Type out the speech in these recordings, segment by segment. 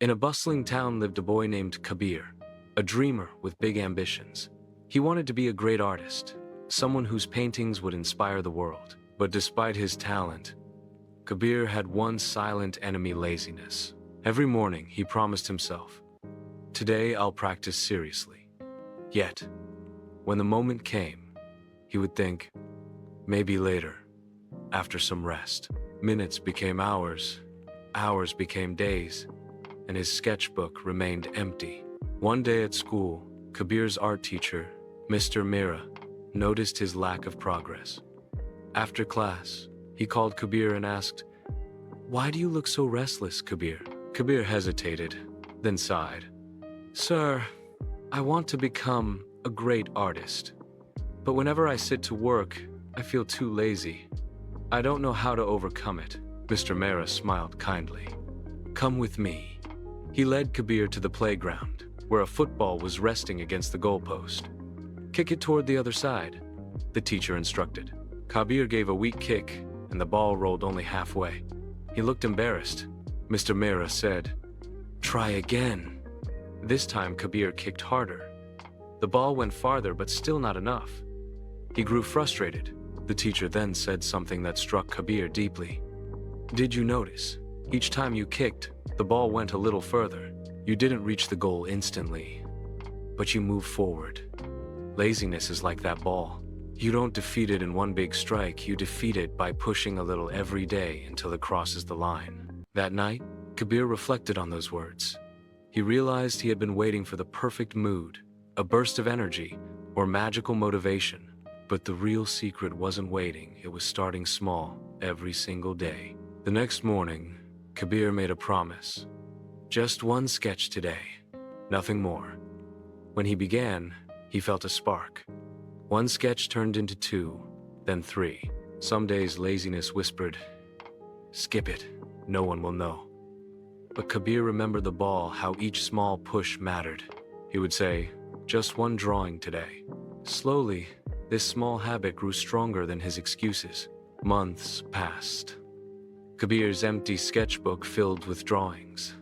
In a bustling town lived a boy named Kabir, a dreamer with big ambitions. He wanted to be a great artist, someone whose paintings would inspire the world. But despite his talent, Kabir had one silent enemy: laziness. Every morning he promised himself, "Today I'll practice seriously." Yet, when the moment came, he would think, "Maybe later, after some rest." Minutes became hours, hours became days, and his sketchbook remained empty. One day at school, Kabir's art teacher, Mr. Mira, noticed his lack of progress. After class, he called Kabir and asked, "Why do you look so restless, Kabir?" Kabir hesitated, then sighed. "Sir, I want to become a great artist, but whenever I sit to work, I feel too lazy. I don't know how to overcome it." Mr. Mira smiled kindly. "Come with me." He led Kabir to the playground, where a football was resting against the goalpost. "Kick it toward the other side," the teacher instructed. Kabir gave a weak kick, and the ball rolled only halfway. He looked embarrassed. Mr. Mira said, "Try again." This time Kabir kicked harder. The ball went farther, but still not enough. He grew frustrated. The teacher then said something that struck Kabir deeply. "Did you notice? Each time you kicked, the ball went a little further. You didn't reach the goal instantly, but you moved forward. Laziness is like that ball. You don't defeat it in one big strike, you defeat it by pushing a little every day until it crosses the line." That night, Kabir reflected on those words. He realized he had been waiting for the perfect mood, a burst of energy, or magical motivation. But the real secret wasn't waiting, it was starting small, every single day. The next morning, Kabir made a promise. Just one sketch today, nothing more. When he began, he felt a spark. One sketch turned into two, then three. Some days laziness whispered, "Skip it, no one will know." But Kabir remembered the ball, how each small push mattered. He would say, "Just one drawing today." Slowly, this small habit grew stronger than his excuses. Months passed. Kabir's empty sketchbook filled with drawings.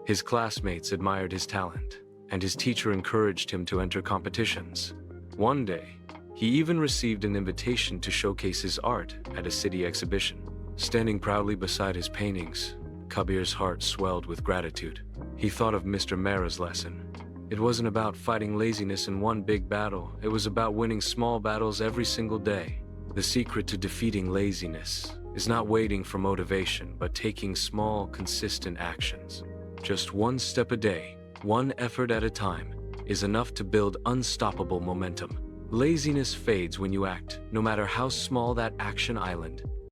His classmates admired his talent, and his teacher encouraged him to enter competitions. One day, he even received an invitation to showcase his art at a city exhibition. Standing proudly beside his paintings, Kabir's heart swelled with gratitude. He thought of Mr. Mira's lesson. It wasn't about fighting laziness in one big battle, it was about winning small battles every single day. The secret to defeating laziness is not waiting for motivation, but taking small, consistent actions. Just one step a day, one effort at a time, is enough to build unstoppable momentum. Laziness fades when you act, no matter how small that action island